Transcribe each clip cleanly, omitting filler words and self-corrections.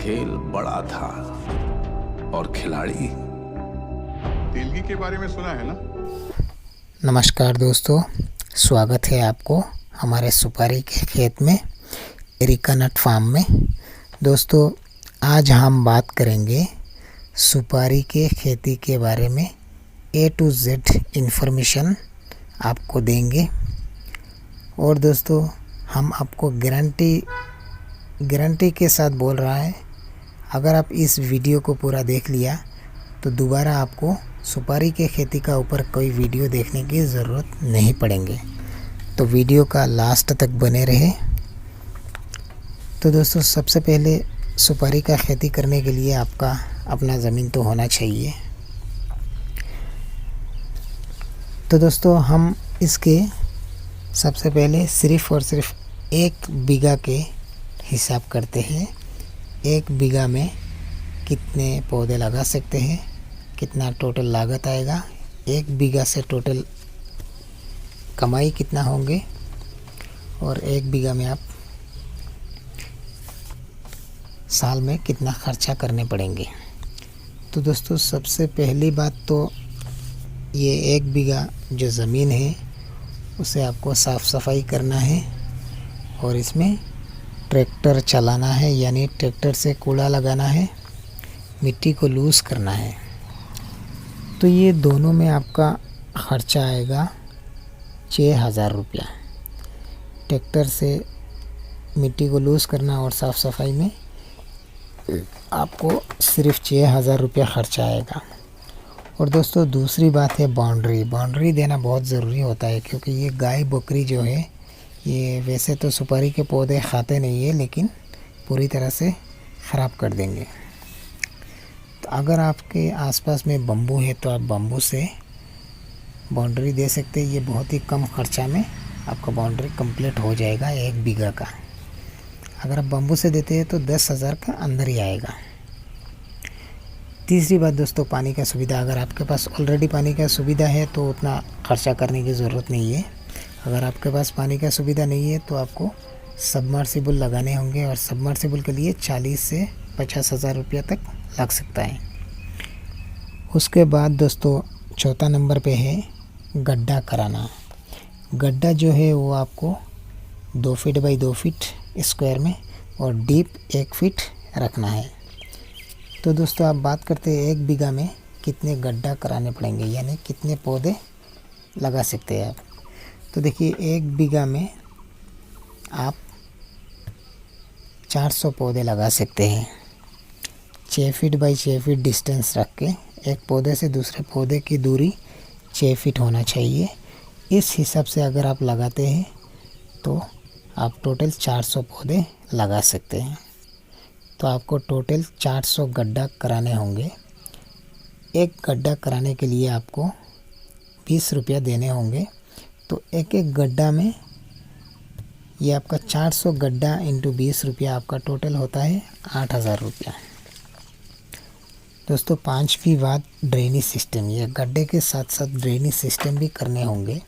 खेल बड़ा था और खिलाड़ी। तेलगी के बारे में सुना है ना? नमस्कार दोस्तों, स्वागत है आपको हमारे सुपारी के खेत में, एरिका नट फार्म में। दोस्तों, आज हम बात करेंगे सुपारी के खेती के बारे में। A to Z इन्फॉर्मेशन आपको देंगे और दोस्तों हम आपको गारंटी के साथ बोल रहा है, अगर आप इस वीडियो को पूरा देख लिया तो दोबारा आपको सुपारी के खेती का ऊपर कोई वीडियो देखने की ज़रूरत नहीं पड़ेंगे। तो वीडियो का लास्ट तक बने रहे। तो दोस्तों, सबसे पहले सुपारी का खेती करने के लिए आपका अपना ज़मीन तो होना चाहिए। तो दोस्तों, हम इसके सबसे पहले सिर्फ़ और सिर्फ 1 बीघा के हिसाब करते हैं। 1 बीघा में कितने पौधे लगा सकते हैं, कितना टोटल लागत आएगा, 1 बीघा से टोटल कमाई कितना होंगे और 1 बीघा में आप साल में कितना खर्चा करने पड़ेंगे। तो दोस्तों, सबसे पहली बात तो ये 1 बीघा जो ज़मीन है उसे आपको साफ़ सफाई करना है और इसमें ट्रैक्टर चलाना है, यानी ट्रैक्टर से कूड़ा लगाना है, मिट्टी को लूज़ करना है। तो ये दोनों में आपका ख़र्चा आएगा 6,000 रुपया। ट्रैक्टर से मिट्टी को लूज़ करना और साफ़ सफाई में आपको सिर्फ 6,000 रुपया ख़र्चा आएगा। और दोस्तों, दूसरी बात है बाउंड्री देना बहुत ज़रूरी होता है, क्योंकि ये गाय बकरी जो है ये वैसे तो सुपारी के पौधे खाते नहीं है, लेकिन पूरी तरह से ख़राब कर देंगे। तो अगर आपके आसपास में बम्बू है तो आप बम्बू से बाउंड्री दे सकते हैं। ये बहुत ही कम खर्चा में आपका बाउंड्री कंप्लीट हो जाएगा 1 बीघा का। अगर आप बम्बू से देते हैं तो 10,000 का अंदर ही आएगा। तीसरी बात दोस्तों, पानी का सुविधा। अगर आपके पास ऑलरेडी पानी का सुविधा है तो उतना खर्चा करने की ज़रूरत नहीं है। अगर आपके पास पानी का सुविधा नहीं है तो आपको सबमर्सिबल लगाने होंगे और सबमर्सिबल के लिए 40 से 50,000 रुपया तक लग सकता है। उसके बाद दोस्तों, चौथा नंबर पे है गड्ढा कराना। गड्ढा जो है वो आपको 2 फीट बाई 2 फीट स्क्वायर में और डीप 1 फीट रखना है। तो दोस्तों, आप बात करते हैं 1 बीघा में कितने गड्ढा कराने पड़ेंगे, यानी कितने पौधे लगा सकते हैं आप। तो देखिए, 1 बीघा में आप 400 पौधे लगा सकते हैं। 6 फीट बाई 6 फीट डिस्टेंस रख के एक पौधे से दूसरे पौधे की दूरी 6 फीट होना चाहिए। इस हिसाब से अगर आप लगाते हैं तो आप टोटल 400 पौधे लगा सकते हैं। तो आपको टोटल 400 गड्ढा कराने होंगे। एक गड्ढा कराने के लिए आपको 20 रुपया देने होंगे। तो एक गड्ढा में ये आपका 400 गड्ढा इंटू 20 रुपया आपका टोटल होता है 8,000 रुपया। दोस्तों, 5वीं बात ड्रेनेज सिस्टम। ये गड्ढे के साथ साथ ड्रेनेज सिस्टम भी करने होंगे।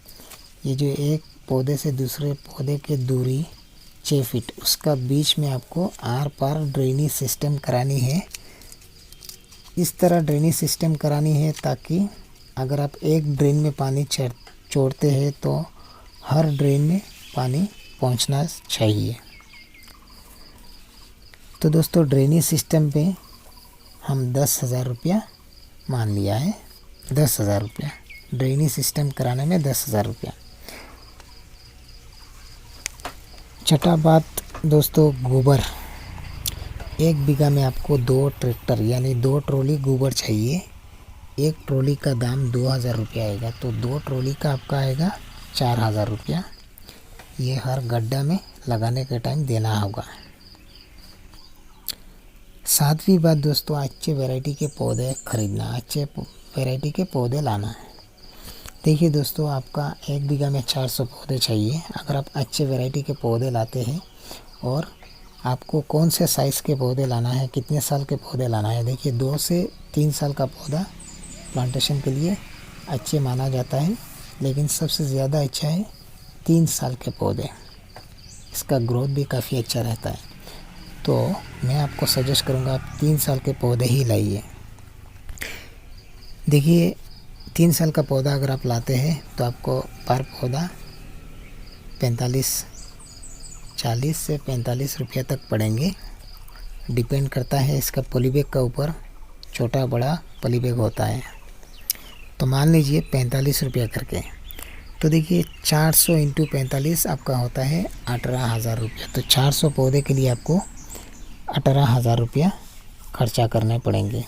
ये जो एक पौधे से दूसरे पौधे की दूरी 6 फीट, उसका बीच में आपको आर पार ड्रेनेज सिस्टम करानी है। इस तरह ड्रेनेज सिस्टम करानी है ताकि अगर आप एक ड्रेन में पानी छोड़ते हैं तो हर ड्रेन में पानी पहुंचना चाहिए। तो दोस्तों, ड्रेनेज सिस्टम पे हम 10,000 रुपया मान लिया है। 10,000 रुपया ड्रेनेज सिस्टम कराने में 10,000 रुपया। छठा बात दोस्तों, गोबर। 1 बीघा में आपको 2 ट्रैक्टर यानी 2 ट्रॉली गोबर चाहिए। 1 ट्रॉली का दाम 2,000 रुपया आएगा, तो 2 ट्रॉली का आपका आएगा 4,000 रुपया। ये हर गड्ढा में लगाने के टाइम देना होगा। 7वीं बात दोस्तों, अच्छे वैरायटी के पौधे खरीदना, अच्छे वैरायटी के पौधे लाना है। देखिए दोस्तों, आपका 1 बीघा में 400 पौधे चाहिए। अगर आप अच्छे वैरायटी के पौधे लाते हैं और आपको कौन से साइज़ के पौधे लाना है, कितने साल के पौधे लाना है। देखिए, 2 से 3 साल का पौधा प्लांटेशन के लिए अच्छे माना जाता है, लेकिन सबसे ज़्यादा अच्छा है 3 साल के पौधे। इसका ग्रोथ भी काफ़ी अच्छा रहता है। तो मैं आपको सजेस्ट करूँगा आप 3 साल के पौधे ही लाइए। देखिए 3 साल का पौधा अगर आप लाते हैं तो आपको पर पौधा 40 से 45 रुपया तक पड़ेंगे। डिपेंड करता है इसका पॉलीबैग का ऊपर, छोटा बड़ा पॉलीबैग होता है। तो मान लीजिए 45 रुपया करके, तो देखिए 400 इंटू 45 आपका होता है 18,000 रुपया। तो 400 पौधे के लिए आपको 18,000 रुपया खर्चा करने पड़ेंगे।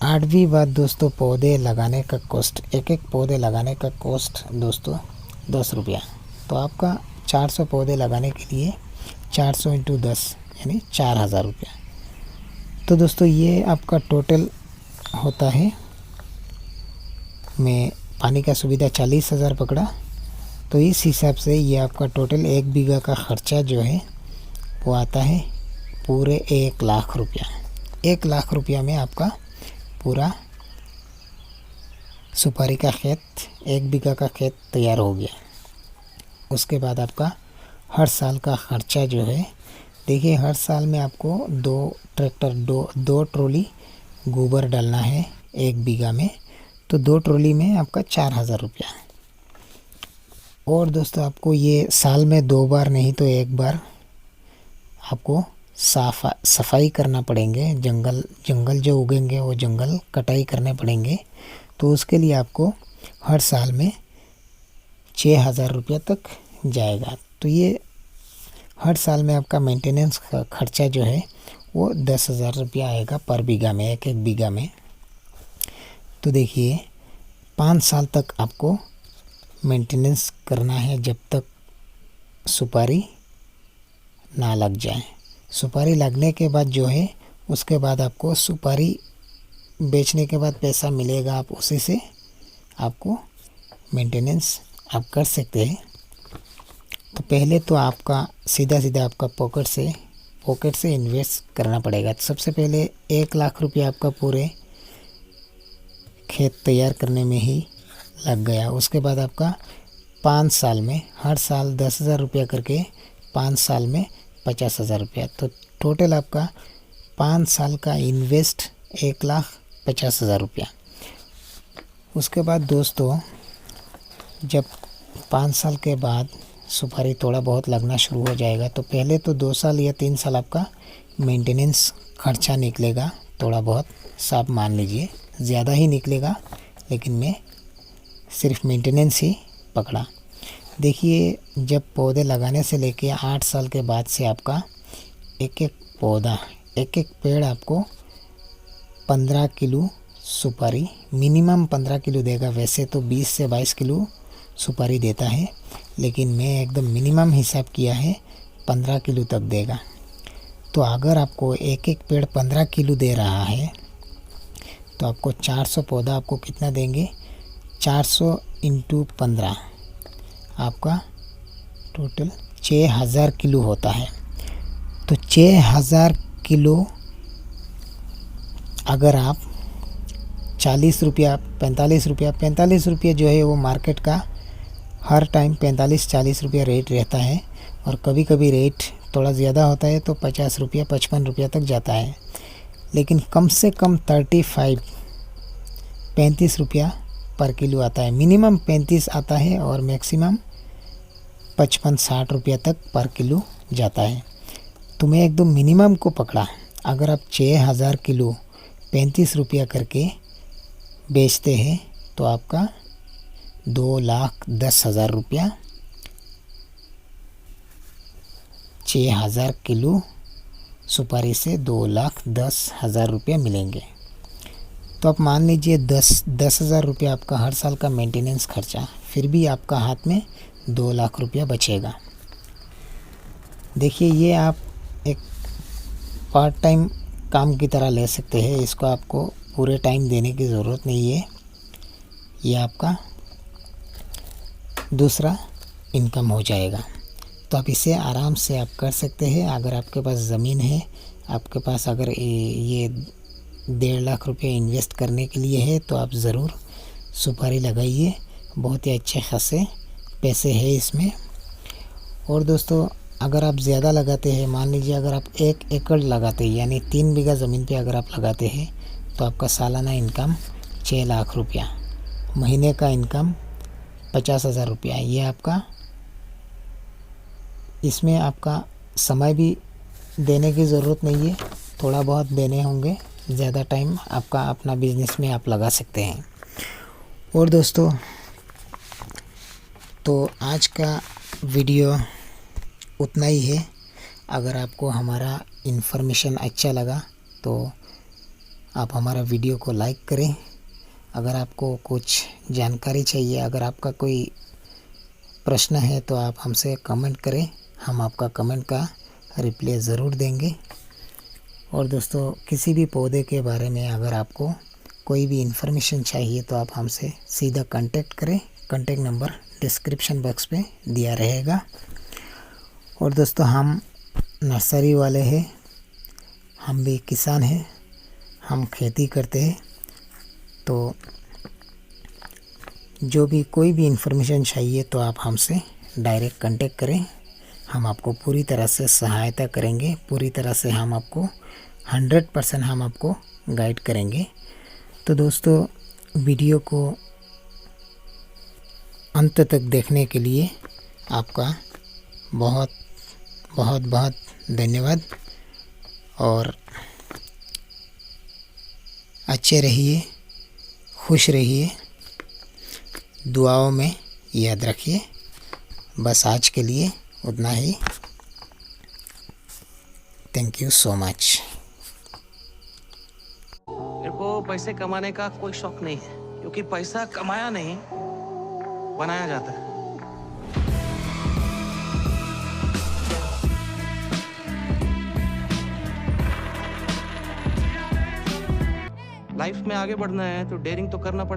8वीं बात दोस्तों, पौधे लगाने का कॉस्ट, एक पौधे लगाने का कॉस्ट दोस्तों 10 रुपया। तो आपका 400 पौधे लगाने के लिए 400 इंटू 10 यानी 4,000 रुपया। तो दोस्तों ये आपका टोटल होता है, मैं पानी का सुविधा 40,000 पकड़ा, तो इस हिसाब से ये आपका टोटल 1 बीघा का खर्चा जो है वो आता है पूरे 1 लाख रुपया। 1 लाख रुपया में आपका पूरा सुपारी का खेत, 1 बीघा का खेत तैयार हो गया। उसके बाद आपका हर साल का खर्चा जो है, देखिए हर साल में आपको 2 ट्रॉली गोबर डालना है 1 बीघा में, तो 2 ट्रॉली में आपका 4,000 रुपया। और दोस्तों आपको ये साल में 2 बार नहीं तो 1 बार आपको सफाई करना पड़ेंगे। जंगल जो उगेंगे वो जंगल कटाई करने पड़ेंगे। तो उसके लिए आपको हर साल में 6,000 रुपया तक जाएगा। तो ये हर साल में आपका मेंटेनेंस का खर्चा जो है वो 10,000 रुपया आएगा पर बीघा में, एक बीघा में। तो देखिए 5 साल तक आपको मेंटेनेंस करना है जब तक सुपारी ना लग जाए। सुपारी लगने के बाद जो है उसके बाद आपको सुपारी बेचने के बाद पैसा मिलेगा, आप उसी से आपको मेंटेनेंस आप कर सकते हैं। तो पहले तो आपका सीधा आपका पॉकेट से इन्वेस्ट करना पड़ेगा। तो सबसे पहले 1 लाख रुपया आपका पूरे खेत तैयार करने में ही लग गया। उसके बाद आपका 5 साल में हर साल 10,000 रुपया करके 5 साल में 50,000 रुपया। तो टोटल आपका 5 साल का इन्वेस्ट 1,50,000 रुपया। उसके बाद दोस्तों जब 5 साल के बाद सुपारी थोड़ा बहुत लगना शुरू हो जाएगा, तो पहले तो 2 साल या 3 साल आपका मेंटेनेंस खर्चा निकलेगा थोड़ा बहुत, साफ मान लीजिए ज़्यादा ही निकलेगा, लेकिन मैं सिर्फ मेंटेनेंस ही पकड़ा। देखिए जब पौधे लगाने से लेके 8 साल के बाद से आपका एक पौधा, एक पेड़ आपको 15 किलो सुपारी, मिनिमम 15 किलो देगा। वैसे तो 20 से 22 किलो सुपारी देता है, लेकिन मैं एकदम मिनिमम हिसाब किया है 15 किलो तक देगा। तो अगर आपको एक पेड़ 15 किलो दे रहा है तो आपको 400 पौधा आपको कितना देंगे, 400 इंटू 15 आपका टोटल 6,000 किलो होता है। तो 6,000 किलो अगर आप 40 रुपया 45 रुपया जो है वो मार्केट का हर टाइम 45-40 रुपया रेट रहता है, और कभी कभी रेट थोड़ा ज़्यादा होता है तो 50 रुपया 55 रुपया तक जाता है। लेकिन कम से कम 35 रुपया पर किलो आता है। मिनिमम 35 आता है और मैक्सिमम 55-60 रुपया तक पर किलो जाता है। तो मैं एकदम मिनिमम को पकड़ा। अगर आप 6,000 किलो 35 रुपया करके बेचते हैं तो आपका 2,10,000 रुपया 6,000 किलो सुपारी से 2,10,000 रुपया मिलेंगे। तो आप मान लीजिए 10,000 रुपया आपका हर साल का मेंटेनेंस खर्चा, फिर भी आपका हाथ में 2 लाख रुपया बचेगा। देखिए ये आप एक पार्ट टाइम काम की तरह ले सकते हैं, इसको आपको पूरे टाइम देने की ज़रूरत नहीं है। ये आपका दूसरा इनकम हो जाएगा। तो आप इसे आराम से आप कर सकते हैं। अगर आपके पास ज़मीन है, आपके पास अगर ये 1.5 लाख रुपये इन्वेस्ट करने के लिए है तो आप ज़रूर सुपारी लगाइए, बहुत ही अच्छे खासे पैसे हैं इसमें। और दोस्तों अगर आप ज़्यादा लगाते हैं, मान लीजिए अगर आप 1 एकड़ लगाते हैं यानी 3 बीघा ज़मीन पे अगर आप लगाते हैं तो आपका सालाना इनकम 6 लाख रुपया, महीने का इनकम 50,000 रुपया। ये आपका, इसमें आपका समय भी देने की ज़रूरत नहीं है, थोड़ा बहुत देने होंगे, ज़्यादा टाइम आपका अपना बिजनेस में आप लगा सकते हैं। और दोस्तों, तो आज का वीडियो उतना ही है। अगर आपको हमारा इन्फॉर्मेशन अच्छा लगा तो आप हमारा वीडियो को लाइक करें। अगर आपको कुछ जानकारी चाहिए, अगर आपका कोई प्रश्न है तो आप हमसे कमेंट करें, हम आपका कमेंट का रिप्लाई ज़रूर देंगे। और दोस्तों, किसी भी पौधे के बारे में अगर आपको कोई भी इन्फॉर्मेशन चाहिए तो आप हमसे सीधा कांटेक्ट करें। कांटेक्ट नंबर डिस्क्रिप्शन बॉक्स पे दिया रहेगा। और दोस्तों, हम नर्सरी वाले हैं, हम भी किसान हैं, हम खेती करते हैं। तो जो भी कोई भी इन्फॉर्मेशन चाहिए तो आप हमसे डायरेक्ट कांटेक्ट करें, हम आपको पूरी तरह से सहायता करेंगे, पूरी तरह से हम आपको 100% हम आपको गाइड करेंगे। तो दोस्तों, वीडियो को अंत तक देखने के लिए आपका बहुत बहुत बहुत धन्यवाद। और अच्छे रहिए, खुश रहिए, दुआओं में याद रखिए। बस आज के लिए उतना ही। Thank you so much. मेरे को पैसे कमाने का कोई शौक नहीं है, क्योंकि पैसा कमाया नहीं बनाया जाता है। लाइफ में आगे बढ़ना है तो डेयरिंग तो करना पड़ेगा।